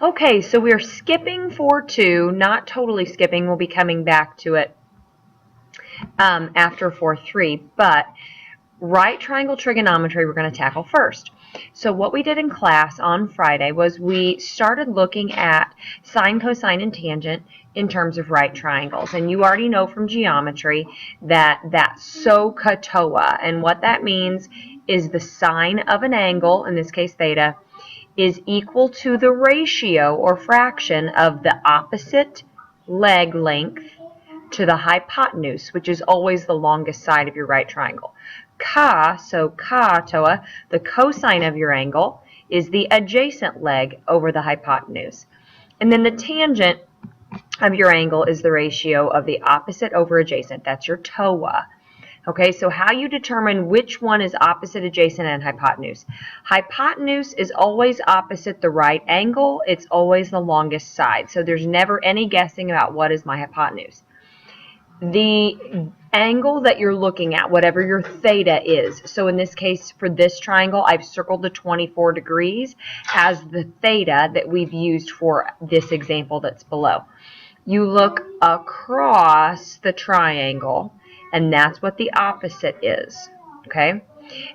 Okay, so we're skipping 4-2, not totally skipping. We'll be coming back to it after 4-3, but right triangle trigonometry we're going to tackle first. So what we did in class on Friday was we started looking at sine, cosine, and tangent in terms of right triangles. And you already know from geometry that that's SOHCAHTOA. And what that means is the sine of an angle, in this case theta, is equal to the ratio or fraction of the opposite leg length to the hypotenuse, which is always the longest side of your right triangle. So SOHCAHTOA, the cosine of your angle, is the adjacent leg over the hypotenuse. And then the tangent of your angle is the ratio of the opposite over adjacent. That's your TOA. Okay, so how you determine which one is opposite, adjacent, and hypotenuse. Hypotenuse is always opposite the right angle. It's always the longest side. So there's never any guessing about what is my hypotenuse. The angle that you're looking at, whatever your theta is, so in this case for this triangle I've circled the 24 degrees as the theta that we've used for this example that's below. You look across the triangle and that's what the opposite is, okay?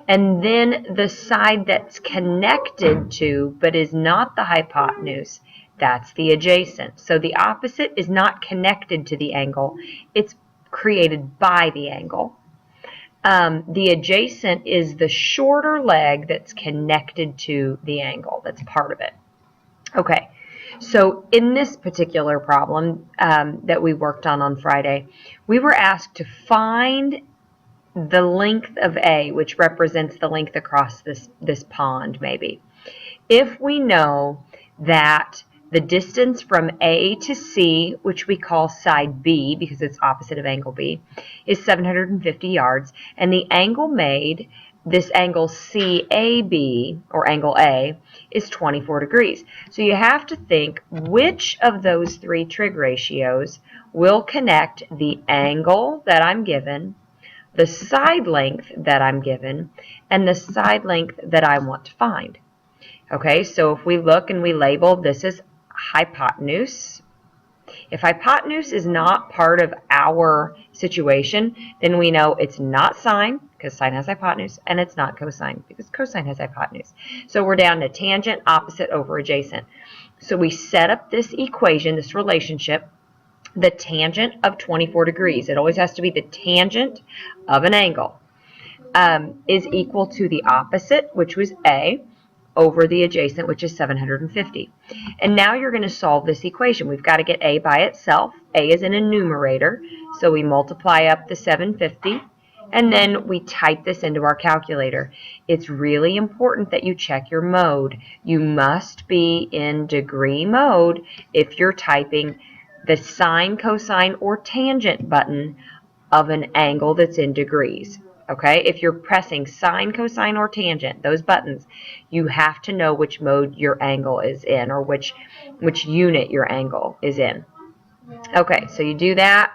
And then the side that's connected to but is not the hypotenuse, that's the adjacent. So the opposite is not connected to the angle. It's created by the angle. The adjacent is the shorter leg that's connected to the angle. That's part of it. Okay, so in this particular problem that we worked on Friday, we were asked to find the length of A, which represents the length across this pond, maybe. If we know that the distance from A to C, which we call side B because it's opposite of angle B, is 750 yards, and the angle made, this angle CAB, or angle A, is 24 degrees. So you have to think which of those three trig ratios will connect the angle that I'm given, the side length that I'm given, and the side length that I want to find. Okay, so if we look and we label this as hypotenuse, if hypotenuse is not part of our situation, then we know it's not sine, because sine has hypotenuse, and it's not cosine, because cosine has hypotenuse. So we're down to tangent, opposite over adjacent. So we set up this equation, this relationship, the tangent of 24 degrees. It always has to be the tangent of an angle is equal to the opposite, which was A, over the adjacent, which is 750. And now you're going to solve this equation. We've got to get A by itself. A is in a numerator, so we multiply up the 750, and then we type this into our calculator. It's really important that you check your mode. You must be in degree mode if you're typing the sine, cosine, or tangent button of an angle that's in degrees. Okay, if you're pressing sine, cosine, or tangent, those buttons, you have to know which mode your angle is in, or which unit your angle is in. Okay, so you do that,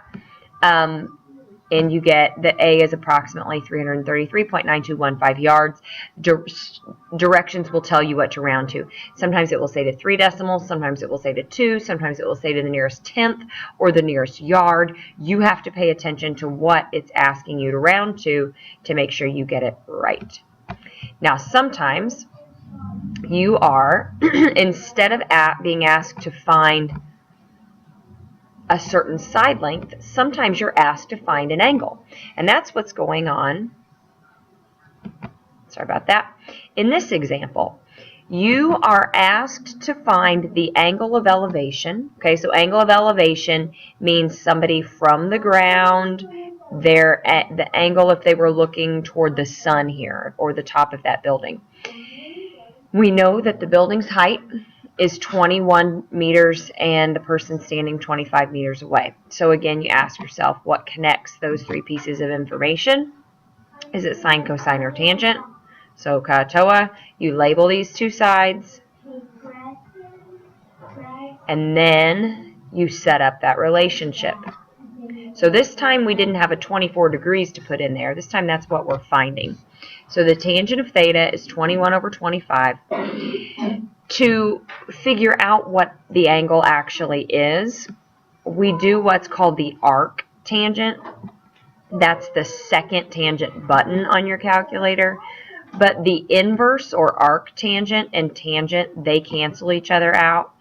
and you get that A is approximately 333.9215 yards. Directions will tell you what to round to. Sometimes it will say to 3 decimals, sometimes it will say to 2, sometimes it will say to the nearest tenth or the nearest yard. You have to pay attention to what it's asking you to round to make sure you get it right. Now, sometimes you are, instead of being asked to find a certain side length, sometimes you're asked to find an angle. And that's what's going on. Sorry about that. In this example, you are asked to find the angle of elevation. Okay, so angle of elevation means somebody from the ground, they're at the angle if they were looking toward the sun here, or the top of that building. We know that the building's height is 21 meters and the person standing 25 meters away. So again, you ask yourself, what connects those three pieces of information? Is it sine, cosine, or tangent? So SOHCAHTOA, you label these two sides, and then you set up that relationship. So this time we didn't have a 24 degrees to put in there. This time that's what we're finding. So the tangent of theta is 21 over 25. To figure out what the angle actually is, we do what's called the arc tangent. That's the second tangent button on your calculator. But the inverse or arc tangent and tangent, they cancel each other out.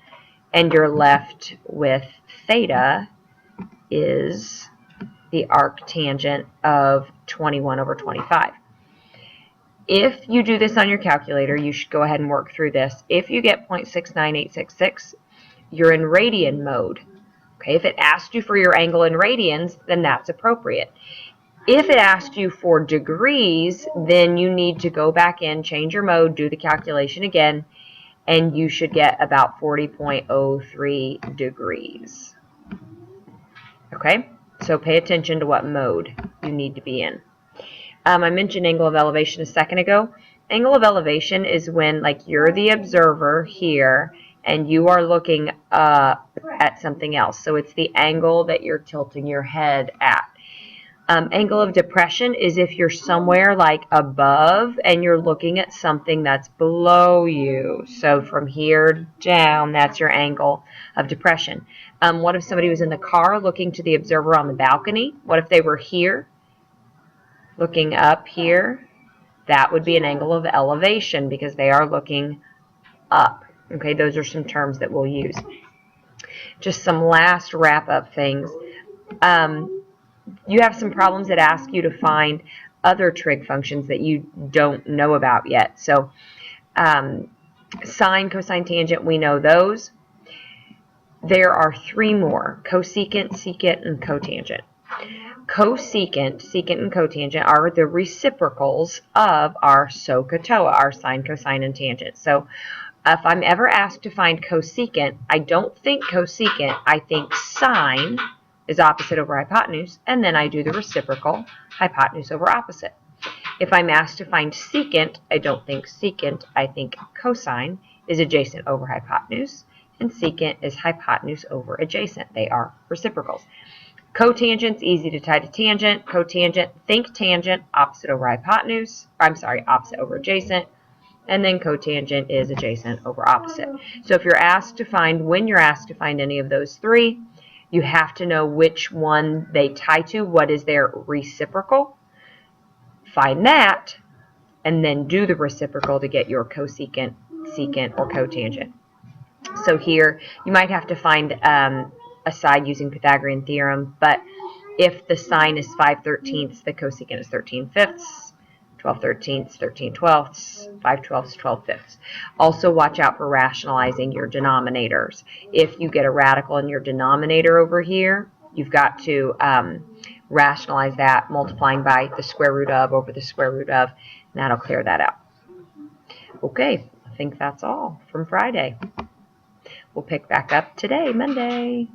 And you're left with theta is the arc tangent of 21 over 25. If you do this on your calculator, you should go ahead and work through this. If you get 0.69866, you're in radian mode. Okay, if it asked you for your angle in radians, then that's appropriate. If it asked you for degrees, then you need to go back in, change your mode, do the calculation again, and you should get about 40.03 degrees. Okay, so pay attention to what mode you need to be in. I mentioned angle of elevation a second ago. Angle of elevation is when, like, you're the observer here and you are looking up at something else. So it's the angle that you're tilting your head at. Angle of depression is if you're somewhere like above and you're looking at something that's below you. So from here down, that's your angle of depression. What if somebody was in the car looking to the observer on the balcony? What if they were here looking up here? That would be an angle of elevation because they are looking up. Okay, those are some terms that we'll use. Just some last wrap-up things. You have some problems that ask you to find other trig functions that you don't know about yet. So sine, cosine, tangent, we know those. There are three more: cosecant, secant, and cotangent. Cosecant, secant, and cotangent are the reciprocals of our SOHCAHTOA, our sine, cosine, and tangent. So if I'm ever asked to find cosecant, I don't think cosecant, I think sine is opposite over hypotenuse, and then I do the reciprocal, hypotenuse over opposite. If I'm asked to find secant, I don't think secant, I think cosine is adjacent over hypotenuse, and secant is hypotenuse over adjacent. They are reciprocals. Cotangent's easy to tie to tangent. Cotangent, think tangent, opposite over hypotenuse. Opposite over adjacent. And then cotangent is adjacent over opposite. So if you're asked to find, when you're asked to find any of those three, you have to know which one they tie to, what is their reciprocal. Find that, and then do the reciprocal to get your cosecant, secant, or cotangent. So here, you might have to find a side using Pythagorean theorem, but if the sine is 5/13, the cosecant is 13/5, 12/13, 13/12, 5/12, 12/5. Also watch out for rationalizing your denominators. If you get a radical in your denominator over here, you've got to rationalize that, multiplying by the square root of over the square root of, and that'll clear that out. Okay, I think that's all from Friday. We'll pick back up today, Monday.